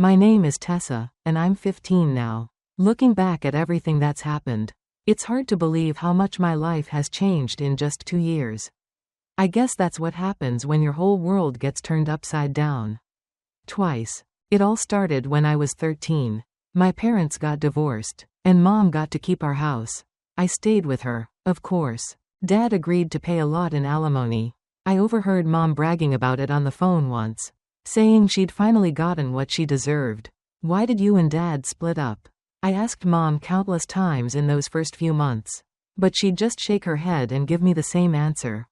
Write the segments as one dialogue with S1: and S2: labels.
S1: My name is Tessa, and I'm 15 now. Looking back at everything that's happened, it's hard to believe how much my life has changed in just 2 years. I guess that's what happens when your whole world gets turned upside down. Twice. It all started when I was 13. My parents got divorced, and Mom got to keep our house. I stayed with her, of course. Dad agreed to pay a lot in alimony. I overheard Mom bragging about it on the phone once, saying she'd finally gotten what she deserved. Why did you and Dad split up? I asked Mom countless times in those first few months, but she'd just shake her head and give me the same answer.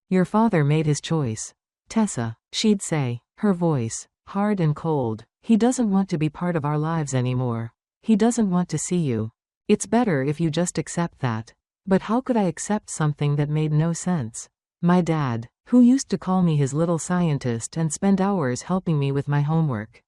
S1: Your father made his choice. Tessa, she'd say, her voice hard and cold. He doesn't want to be part of our lives anymore. He doesn't want to see you. It's better if you just accept that. But how could I accept something that made no sense? My dad, who used to call me his little scientist and spend hours helping me with my homework.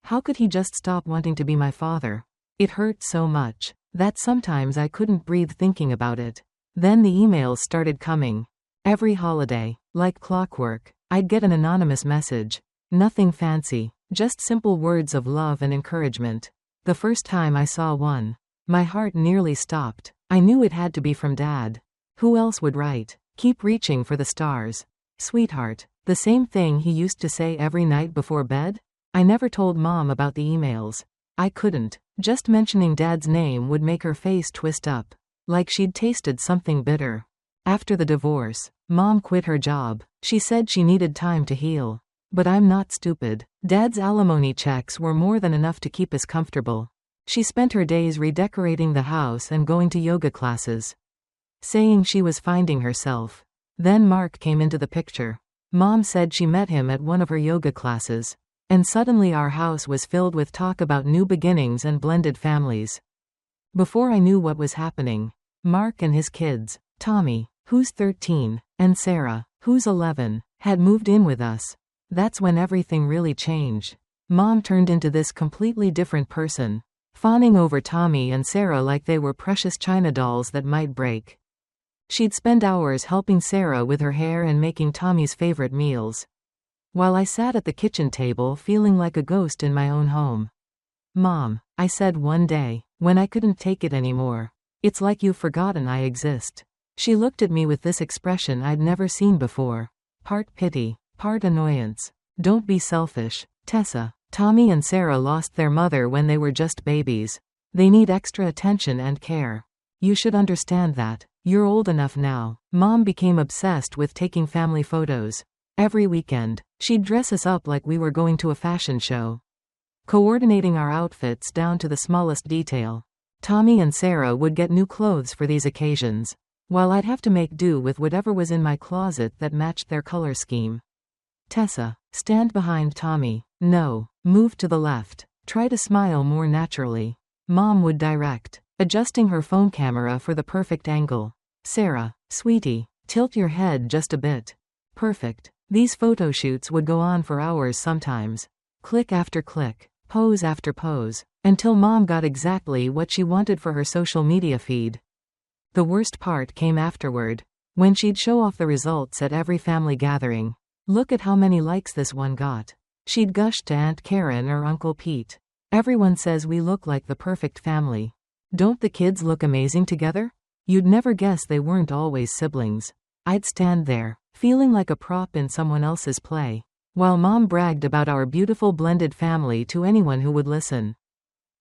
S1: How could he just stop wanting to be my father? It hurt so much that sometimes I couldn't breathe thinking about it. Then the emails started coming. Every holiday, like clockwork, I'd get an anonymous message. Nothing fancy, just simple words of love and encouragement. The first time I saw one, my heart nearly stopped. I knew it had to be from Dad. Who else would write? Keep reaching for the stars. Sweetheart. The same thing he used to say every night before bed? I never told Mom about the emails. I couldn't. Just mentioning Dad's name would make her face twist up, like she'd tasted something bitter. After the divorce, Mom quit her job. She said she needed time to heal. But I'm not stupid. Dad's alimony checks were more than enough to keep us comfortable. She spent her days redecorating the house and going to yoga classes, saying she was finding herself. Then Mark came into the picture. Mom said she met him at one of her yoga classes, and suddenly our house was filled with talk about new beginnings and blended families. Before I knew what was happening, Mark and his kids, Tommy, who's 13, and Sarah, who's 11, had moved in with us. That's when everything really changed. Mom turned into this completely different person, fawning over Tommy and Sarah like they were precious china dolls that might break. She'd spend hours helping Sarah with her hair and making Tommy's favorite meals, while I sat at the kitchen table feeling like a ghost in my own home. Mom, I said one day, when I couldn't take it anymore, it's like you've forgotten I exist. She looked at me with this expression I'd never seen before. Part pity, part annoyance. Don't be selfish, Tessa. Tommy and Sarah lost their mother when they were just babies. They need extra attention and care. You should understand that. You're old enough now. Mom became obsessed with taking family photos. Every weekend, she'd dress us up like we were going to a fashion show, coordinating our outfits down to the smallest detail. Tommy and Sarah would get new clothes for these occasions, while I'd have to make do with whatever was in my closet that matched their color scheme. Tessa, stand behind Tommy. No, move to the left. Try to smile more naturally. Mom would direct, adjusting her phone camera for the perfect angle. Sarah, sweetie, tilt your head just a bit. Perfect. These photo shoots would go on for hours sometimes. Click after click, pose after pose, until Mom got exactly what she wanted for her social media feed. The worst part came afterward, when she'd show off the results at every family gathering. Look at how many likes this one got. She'd gush to Aunt Karen or Uncle Pete. Everyone says we look like the perfect family. Don't the kids look amazing together? You'd never guess they weren't always siblings. I'd stand there, feeling like a prop in someone else's play, while Mom bragged about our beautiful blended family to anyone who would listen.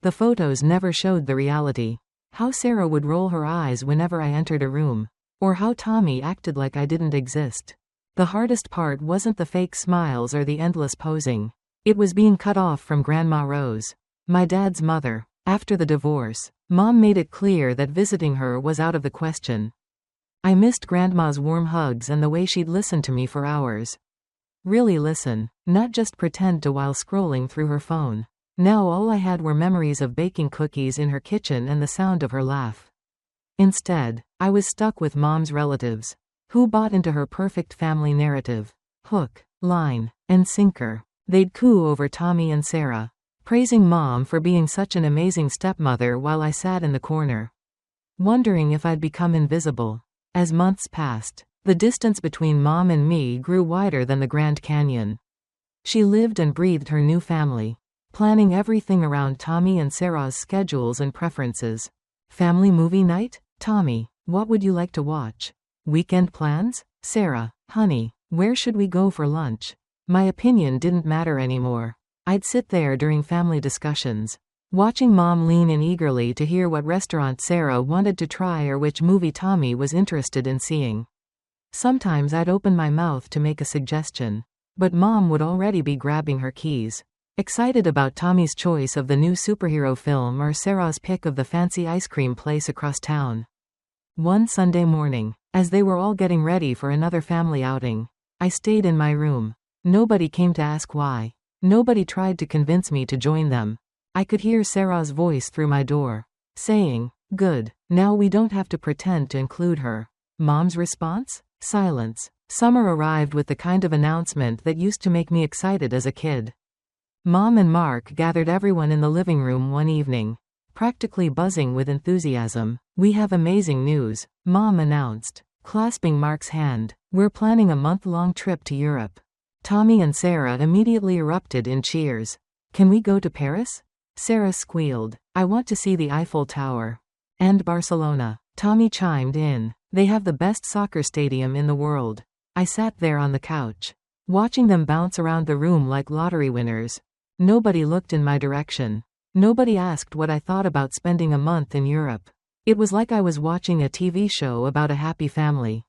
S1: The photos never showed the reality. How Sarah would roll her eyes whenever I entered a room, or how Tommy acted like I didn't exist. The hardest part wasn't the fake smiles or the endless posing. It was being cut off from Grandma Rose, my dad's mother. After the divorce, Mom made it clear that visiting her was out of the question. I missed Grandma's warm hugs and the way she'd listen to me for hours. Really listen, not just pretend to while scrolling through her phone. Now all I had were memories of baking cookies in her kitchen and the sound of her laugh. Instead, I was stuck with Mom's relatives, who bought into her perfect family narrative. Hook, line, and sinker. They'd coo over Tommy and Sarah, praising Mom for being such an amazing stepmother while I sat in the corner, wondering if I'd become invisible. As months passed, the distance between Mom and me grew wider than the Grand Canyon. She lived and breathed her new family, planning everything around Tommy and Sarah's schedules and preferences. Family movie night? Tommy, what would you like to watch? Weekend plans? Sarah, honey, where should we go for lunch? My opinion didn't matter anymore. I'd sit there during family discussions, watching Mom lean in eagerly to hear what restaurant Sarah wanted to try or which movie Tommy was interested in seeing. Sometimes I'd open my mouth to make a suggestion, but Mom would already be grabbing her keys, excited about Tommy's choice of the new superhero film or Sarah's pick of the fancy ice cream place across town. One Sunday morning, as they were all getting ready for another family outing, I stayed in my room. Nobody came to ask why. Nobody tried to convince me to join them. I could hear Sarah's voice through my door, saying, "Good, now we don't have to pretend to include her." Mom's response? Silence. Summer arrived with the kind of announcement that used to make me excited as a kid. Mom and Mark gathered everyone in the living room one evening, practically buzzing with enthusiasm. "We have amazing news," Mom announced, clasping Mark's hand. "We're planning a month-long trip to Europe." Tommy and Sarah immediately erupted in cheers. "Can we go to Paris?" Sarah squealed. "I want to see the Eiffel Tower." "And Barcelona," Tommy chimed in. "They have the best soccer stadium in the world." I sat there on the couch, watching them bounce around the room like lottery winners. Nobody looked in my direction. Nobody asked what I thought about spending a month in Europe. It was like I was watching a TV show about a happy family.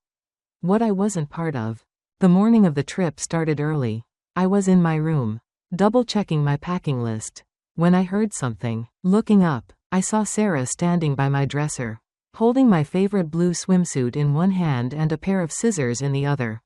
S1: What I wasn't part of. The morning of the trip started early. I was in my room, double-checking my packing list, when I heard something. Looking up, I saw Sarah standing by my dresser, holding my favorite blue swimsuit in one hand and a pair of scissors in the other.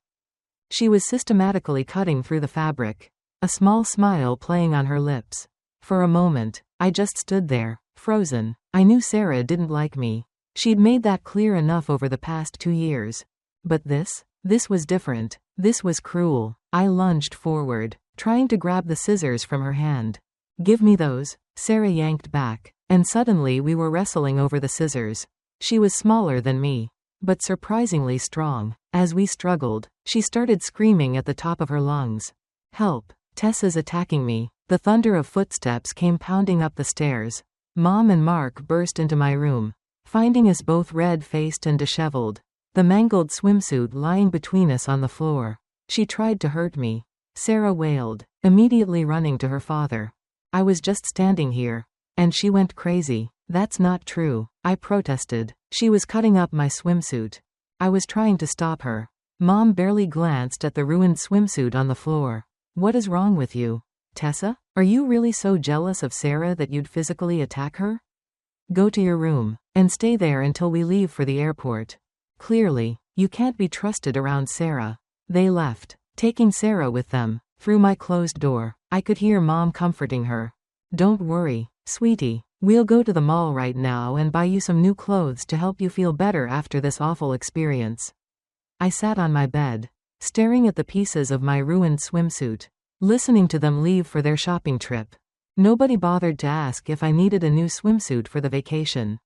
S1: She was systematically cutting through the fabric, a small smile playing on her lips. For a moment, I just stood there, frozen. I knew Sarah didn't like me. She'd made that clear enough over the past 2 years. But this was different. This was cruel. I lunged forward, trying to grab the scissors from her hand. "Give me those." Sarah yanked back, and suddenly we were wrestling over the scissors. She was smaller than me, but surprisingly strong. As we struggled, she started screaming at the top of her lungs. "Help! Tessa's attacking me." The thunder of footsteps came pounding up the stairs. Mom and Mark burst into my room, finding us both red-faced and disheveled, the mangled swimsuit lying between us on the floor. "She tried to hurt me," Sarah wailed, immediately running to her father. "I was just standing here, and she went crazy." "That's not true," I protested. "She was cutting up my swimsuit." I was trying to stop her. Mom barely glanced at the ruined swimsuit on the floor. "What is wrong with you, Tessa? Are you really so jealous of Sarah that you'd physically attack her? Go to your room, and stay there until we leave for the airport. Clearly, you can't be trusted around Sarah." They left, taking Sarah with them. Through my closed door, I could hear Mom comforting her. "Don't worry, sweetie. We'll go to the mall right now and buy you some new clothes to help you feel better after this awful experience." I sat on my bed, staring at the pieces of my ruined swimsuit, listening to them leave for their shopping trip. Nobody bothered to ask if I needed a new swimsuit for the vacation.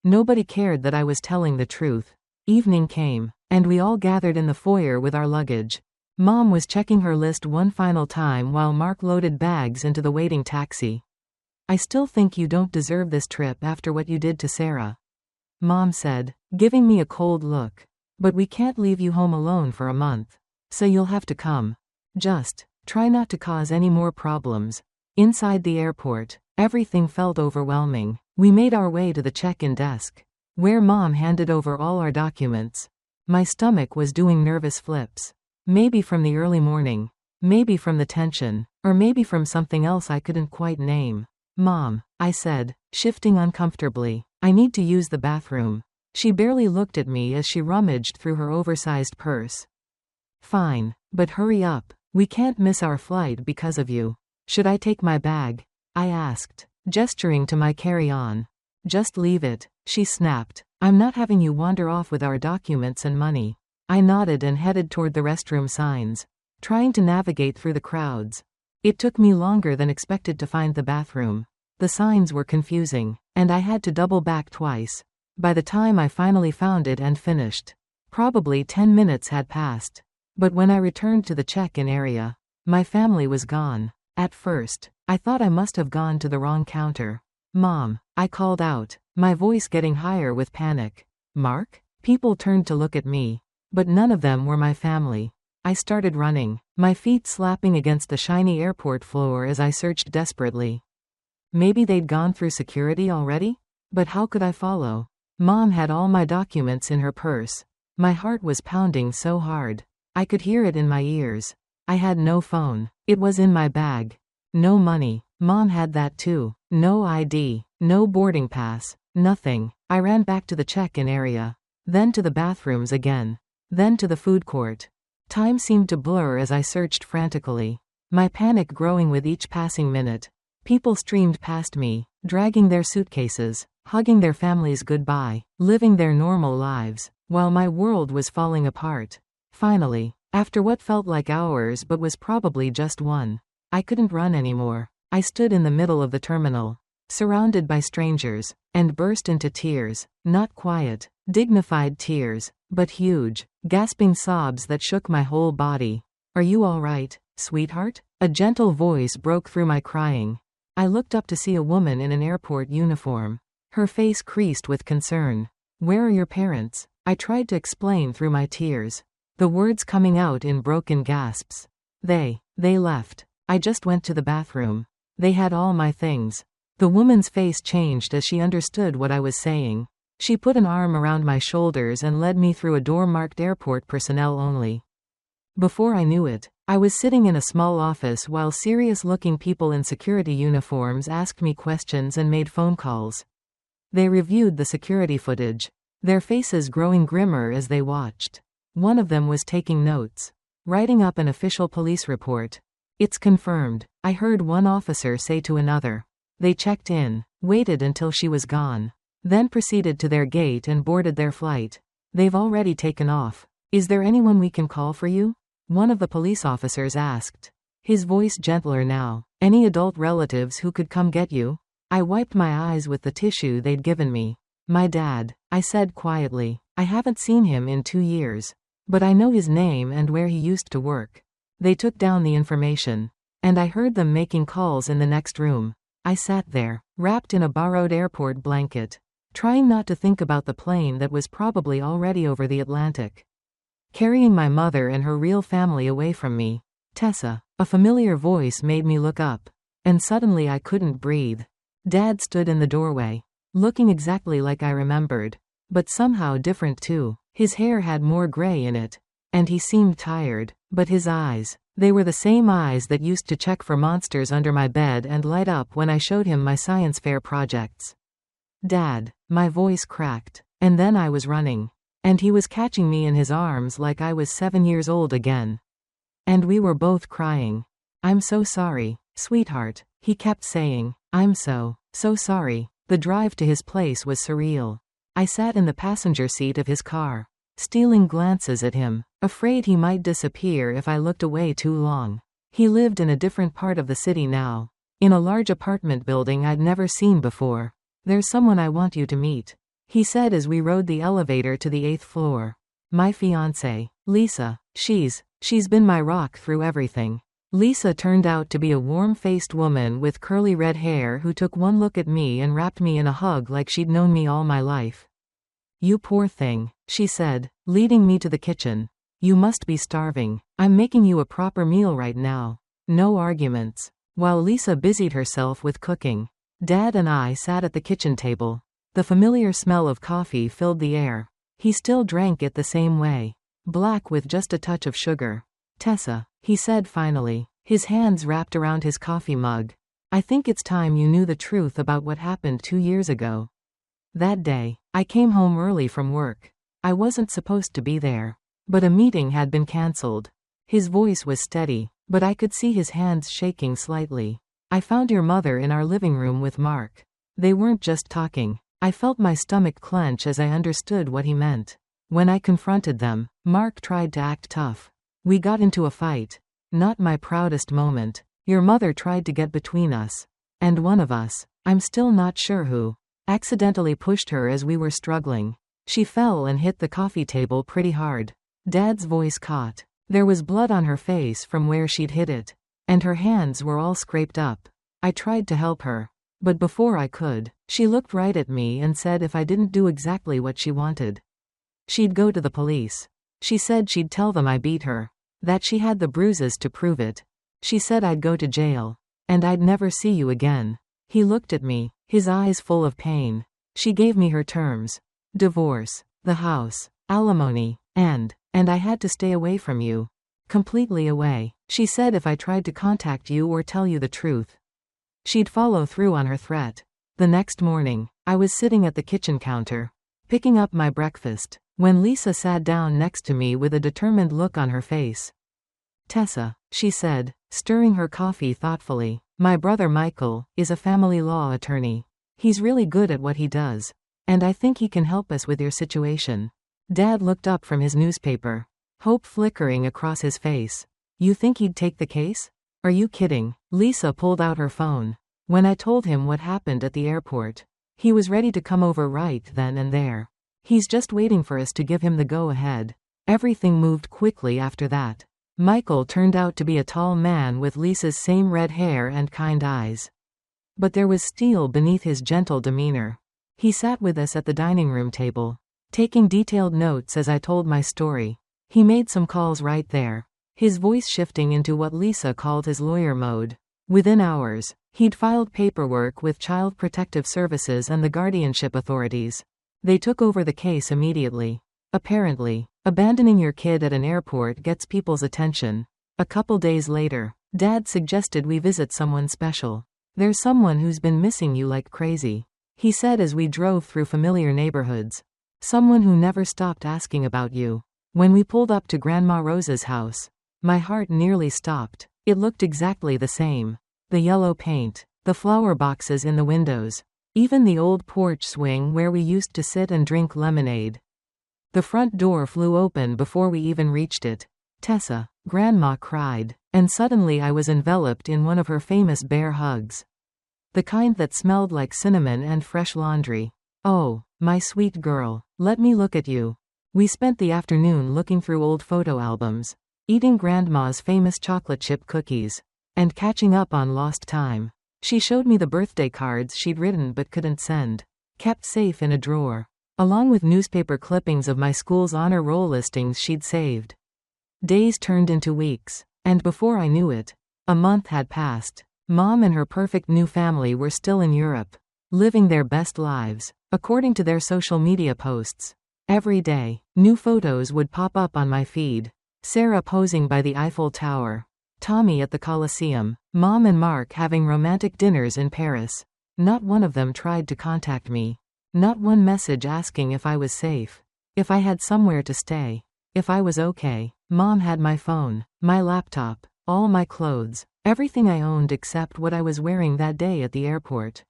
S1: Nobody cared that I was telling the truth. Evening came, and we all gathered in the foyer with our luggage. Mom was checking her list one final time while Mark loaded bags into the waiting taxi. "I still think you don't deserve this trip after what you did to Sarah," Mom said, giving me a cold look. "But we can't leave you home alone for a month. So you'll have to come. Just try not to cause any more problems." Inside the airport, everything felt overwhelming. We made our way to the check-in desk, where Mom handed over all our documents. My stomach was doing nervous flips. Maybe from the early morning, maybe from the tension, or maybe from something else I couldn't quite name. "Mom," I said, shifting uncomfortably, "I need to use the bathroom." She barely looked at me as she rummaged through her oversized purse. "Fine, but hurry up. We can't miss our flight because of you." "Should I take my bag?" I asked, gesturing to my carry-on. "Just leave it," she snapped. "I'm not having you wander off with our documents and money." I nodded and headed toward the restroom signs, trying to navigate through the crowds. It took me longer than expected to find the bathroom. The signs were confusing, and I had to double back twice. By the time I finally found it and finished, probably 10 minutes had passed. But when I returned to the check-in area, my family was gone. At first, I thought I must have gone to the wrong counter. Mom, I called out, my voice getting higher with panic. Mark? People turned to look at me. But none of them were my family. I started running, my feet slapping against the shiny airport floor as I searched desperately. Maybe they'd gone through security already? But how could I follow? Mom had all my documents in her purse. My heart was pounding so hard. I could hear it in my ears. I had no phone. It was in my bag. No money. Mom had that too. No ID. No boarding pass. Nothing. I ran back to the check-in area. Then to the bathrooms again. Then to the food court. Time seemed to blur as I searched frantically. My panic growing with each passing minute. People streamed past me, dragging their suitcases, hugging their families goodbye, living their normal lives, while my world was falling apart. Finally, after what felt like hours but was probably just one, I couldn't run anymore. I stood in the middle of the terminal, surrounded by strangers, and burst into tears, not quiet, dignified tears, but huge, gasping sobs that shook my whole body. Are you all right, sweetheart? A gentle voice broke through my crying. I looked up to see a woman in an airport uniform. Her face creased with concern. Where are your parents? I tried to explain through my tears, the words coming out in broken gasps. They left. I just went to the bathroom. They had all my things. The woman's face changed as she understood what I was saying. She put an arm around my shoulders and led me through a door marked airport personnel only. Before I knew it, I was sitting in a small office while serious-looking people in security uniforms asked me questions and made phone calls. They reviewed the security footage, their faces growing grimmer as they watched. One of them was taking notes, writing up an official police report. It's confirmed, I heard one officer say to another. They checked in, waited until she was gone, then proceeded to their gate and boarded their flight. They've already taken off. Is there anyone we can call for you? One of the police officers asked, his voice gentler now. Any adult relatives who could come get you? I wiped my eyes with the tissue they'd given me. My dad, I said quietly. I haven't seen him in 2 years. But I know his name and where he used to work. They took down the information. And I heard them making calls in the next room. I sat there, wrapped in a borrowed airport blanket, trying not to think about the plane that was probably already over the Atlantic, carrying my mother and her real family away from me. Tessa, a familiar voice made me look up. And suddenly I couldn't breathe. Dad stood in the doorway, looking exactly like I remembered, but somehow different too. His hair had more gray in it, and he seemed tired, but his eyes, they were the same eyes that used to check for monsters under my bed and light up when I showed him my science fair projects. Dad, my voice cracked, and then I was running, and he was catching me in his arms like I was 7 years old again. And we were both crying. I'm so sorry, sweetheart, he kept saying. I'm so sorry. The drive to his place was surreal. I sat in the passenger seat of his car, stealing glances at him, afraid he might disappear if I looked away too long. He lived in a different part of the city now, in a large apartment building I'd never seen before. There's someone I want you to meet, he said as we rode the elevator to the 8th floor. My fiancée, Lisa, she's been my rock through everything. Lisa turned out to be a warm-faced woman with curly red hair who took one look at me and wrapped me in a hug like she'd known me all my life. You poor thing, she said, leading me to the kitchen. You must be starving. I'm making you a proper meal right now. No arguments. While Lisa busied herself with cooking, Dad and I sat at the kitchen table. The familiar smell of coffee filled the air. He still drank it the same way, black with just a touch of sugar. Tessa, he said finally, his hands wrapped around his coffee mug. I think it's time you knew the truth about what happened 2 years ago. That day, I came home early from work. I wasn't supposed to be there, but a meeting had been cancelled. His voice was steady, but I could see his hands shaking slightly. I found your mother in our living room with Mark. They weren't just talking. I felt my stomach clench as I understood what he meant. When I confronted them, Mark tried to act tough. We got into a fight. Not my proudest moment. Your mother tried to get between us. And one of us, I'm still not sure who, accidentally pushed her as we were struggling. She fell and hit the coffee table pretty hard. Dad's voice caught. There was blood on her face from where she'd hit it. And her hands were all scraped up. I tried to help her. But before I could, she looked right at me and said if I didn't do exactly what she wanted, she'd go to the police. She said she'd tell them I beat her. That she had the bruises to prove it. She said I'd go to jail. And I'd never see you again. He looked at me, his eyes full of pain. She gave me her terms. Divorce, the house, alimony, and I had to stay away from you. Completely away. She said if I tried to contact you or tell you the truth, she'd follow through on her threat. The next morning, I was sitting at the kitchen counter, picking up my breakfast, when Lisa sat down next to me with a determined look on her face. Tessa, she said, stirring her coffee thoughtfully, my brother Michael is a family law attorney. He's really good at what he does. And I think he can help us with your situation. Dad looked up from his newspaper, hope flickering across his face. You think he'd take the case? Are you kidding? Lisa pulled out her phone. When I told him what happened at the airport, he was ready to come over right then and there. He's just waiting for us to give him the go-ahead. Everything moved quickly after that. Michael turned out to be a tall man with Lisa's same red hair and kind eyes. But there was steel beneath his gentle demeanor. He sat with us at the dining room table, taking detailed notes as I told my story. He made some calls right there, his voice shifting into what Lisa called his lawyer mode. Within hours, he'd filed paperwork with Child Protective Services and the guardianship authorities. They took over the case immediately. Apparently, abandoning your kid at an airport gets people's attention. A couple days later, Dad suggested we visit someone special. There's someone who's been missing you like crazy, he said as we drove through familiar neighborhoods. Someone who never stopped asking about you. When we pulled up to Grandma Rosa's house, my heart nearly stopped. It looked exactly the same. The yellow paint, the flower boxes in the windows, even the old porch swing where we used to sit and drink lemonade. The front door flew open before we even reached it. Tessa, Grandma cried, and suddenly I was enveloped in one of her famous bear hugs. The kind that smelled like cinnamon and fresh laundry. Oh, my sweet girl, let me look at you. We spent the afternoon looking through old photo albums, eating Grandma's famous chocolate chip cookies, and catching up on lost time. She showed me the birthday cards she'd written but couldn't send, kept safe in a drawer, along with newspaper clippings of my school's honor roll listings she'd saved. Days turned into weeks, and before I knew it, a month had passed. Mom and her perfect new family were still in Europe, living their best lives, according to their social media posts. Every day, new photos would pop up on my feed. Sarah posing by the Eiffel Tower, Tommy at the Colosseum, Mom and Mark having romantic dinners in Paris. Not one of them tried to contact me. Not one message asking if I was safe, if I had somewhere to stay, if I was okay. Mom had my phone, my laptop, all my clothes, everything I owned except what I was wearing that day at the airport.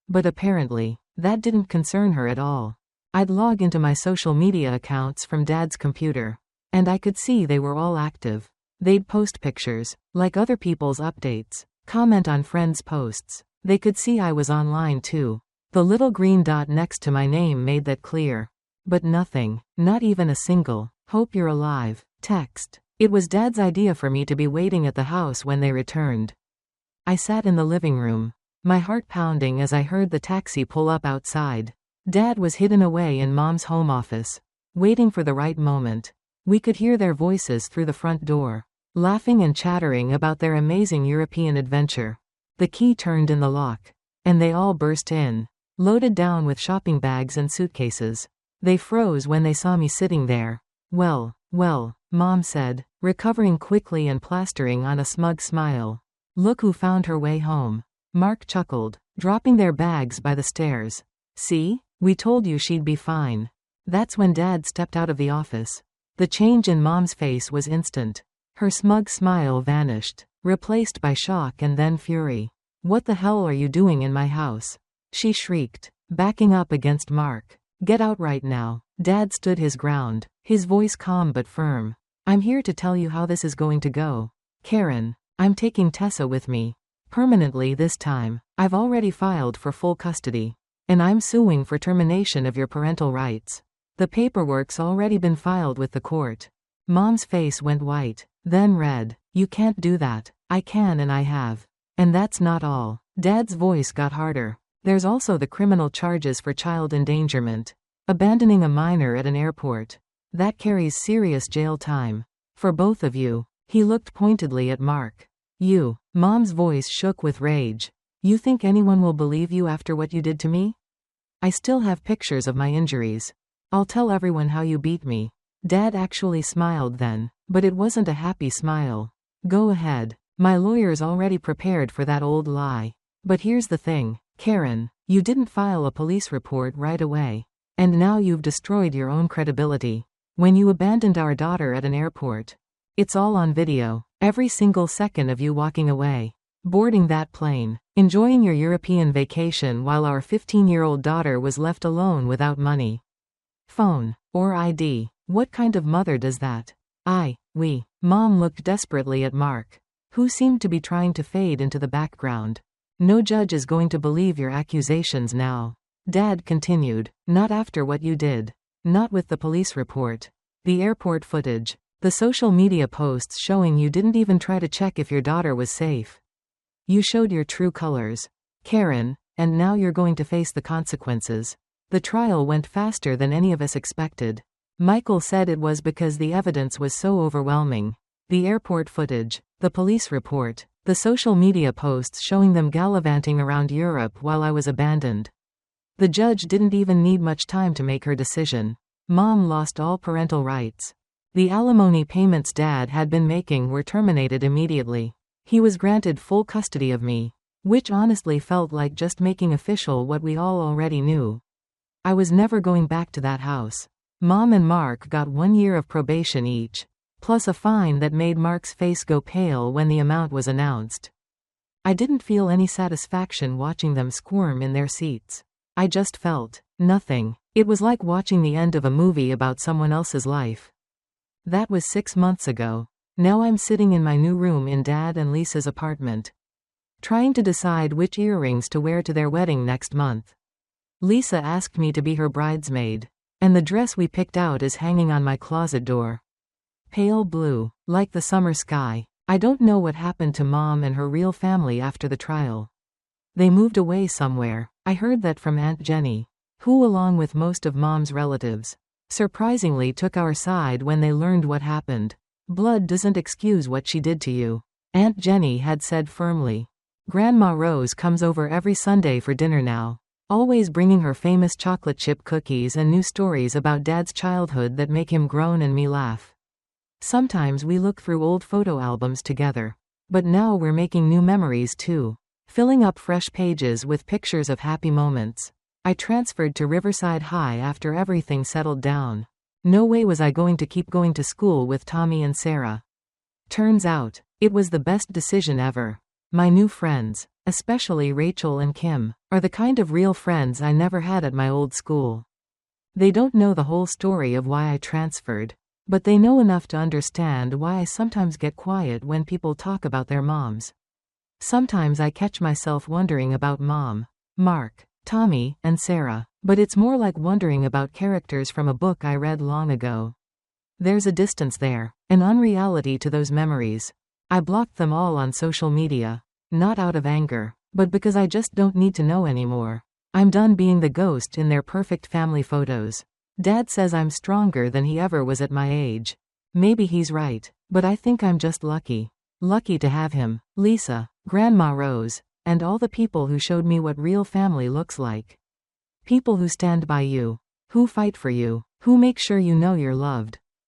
S1: But apparently, that didn't concern her at all. I'd log into my social media accounts from Dad's computer, and I could see they were all active. They'd post pictures, like other people's updates, comment on friends' posts. They could see I was online too. The little green dot next to my name made that clear. But nothing, not even a single, "Hope you're alive" text. It was Dad's idea for me to be waiting at the house when they returned. I sat in the living room, my heart pounding as I heard the taxi pull up outside. Dad was hidden away in Mom's home office, waiting for the right moment. We could hear their voices through the front door, laughing and chattering about their amazing European adventure. The key turned in the lock, and they all burst in, loaded down with shopping bags and suitcases. They froze when they saw me sitting there. Well, Mom said, recovering quickly and plastering on a smug smile. Look who found her way home. Mark chuckled, dropping their bags by the stairs. See? We told you she'd be fine. That's when Dad stepped out of the office. The change in Mom's face was instant. Her smug smile vanished, replaced by shock and then fury. What the hell are you doing in my house? She shrieked, backing up against Mark. Get out right now. Dad stood his ground, his voice calm but firm. I'm here to tell you how this is going to go. Karen, I'm taking Tessa with me. Permanently this time. I've already filed for full custody. And I'm suing for termination of your parental rights. The paperwork's already been filed with the court. Mom's face went white, then red. You can't do that. I can and I have. And that's not all. Dad's voice got harder. There's also the criminal charges for child endangerment. Abandoning a minor at an airport. That carries serious jail time. For both of you. He looked pointedly at Mark. You. Mom's voice shook with rage. You think anyone will believe you after what you did to me? I still have pictures of my injuries. I'll tell everyone how you beat me. Dad actually smiled then, but it wasn't a happy smile. Go ahead. My lawyer's already prepared for that old lie. But here's the thing, Karen, you didn't file a police report right away. And now you've destroyed your own credibility. When you abandoned our daughter at an airport. It's all on video, every single second of you walking away. Boarding that plane, enjoying your European vacation while our 15-year-old daughter was left alone without money, phone, or ID. What kind of mother does that? Mom looked desperately at Mark, who seemed to be trying to fade into the background. No judge is going to believe your accusations now. Dad continued, not after what you did. Not with the police report. The airport footage. The social media posts showing you didn't even try to check if your daughter was safe. You showed your true colors, Karen, and now you're going to face the consequences. The trial went faster than any of us expected. Michael said it was because the evidence was so overwhelming. The airport footage, the police report, the social media posts showing them gallivanting around Europe while I was abandoned. The judge didn't even need much time to make her decision. Mom lost all parental rights. The alimony payments Dad had been making were terminated immediately. He was granted full custody of me, which honestly felt like just making official what we all already knew. I was never going back to that house. Mom and Mark got 1 year of probation each, plus a fine that made Mark's face go pale when the amount was announced. I didn't feel any satisfaction watching them squirm in their seats. I just felt nothing. It was like watching the end of a movie about someone else's life. That was 6 months ago. Now I'm sitting in my new room in Dad and Lisa's apartment, trying to decide which earrings to wear to their wedding next month. Lisa asked me to be her bridesmaid, and the dress we picked out is hanging on my closet door. Pale blue, like the summer sky. I don't know what happened to Mom and her real family after the trial. They moved away somewhere. I heard that from Aunt Jenny, who, along with most of Mom's relatives, surprisingly took our side when they learned what happened. Blood doesn't excuse what she did to you, Aunt Jenny had said firmly. Grandma Rose comes over every Sunday for dinner now, always bringing her famous chocolate chip cookies and new stories about Dad's childhood that make him groan and me laugh. Sometimes we look through old photo albums together. But now we're making new memories too, filling up fresh pages with pictures of happy moments. I transferred to Riverside High after everything settled down. No way was I going to keep going to school with Tommy and Sarah. Turns out, it was the best decision ever. My new friends, especially Rachel and Kim, are the kind of real friends I never had at my old school. They don't know the whole story of why I transferred, but they know enough to understand why I sometimes get quiet when people talk about their moms. Sometimes I catch myself wondering about Mom, Mark, Tommy, and Sarah, but it's more like wondering about characters from a book I read long ago. There's a distance there, an unreality to those memories. I blocked them all on social media, not out of anger, but because I just don't need to know anymore. I'm done being the ghost in their perfect family photos. Dad says I'm stronger than he ever was at my age. Maybe he's right, but I think I'm just lucky. Lucky to have him, Lisa, Grandma Rose, and all the people who showed me what real family looks like. People who stand by you, who fight for you, who make sure you know you're loved.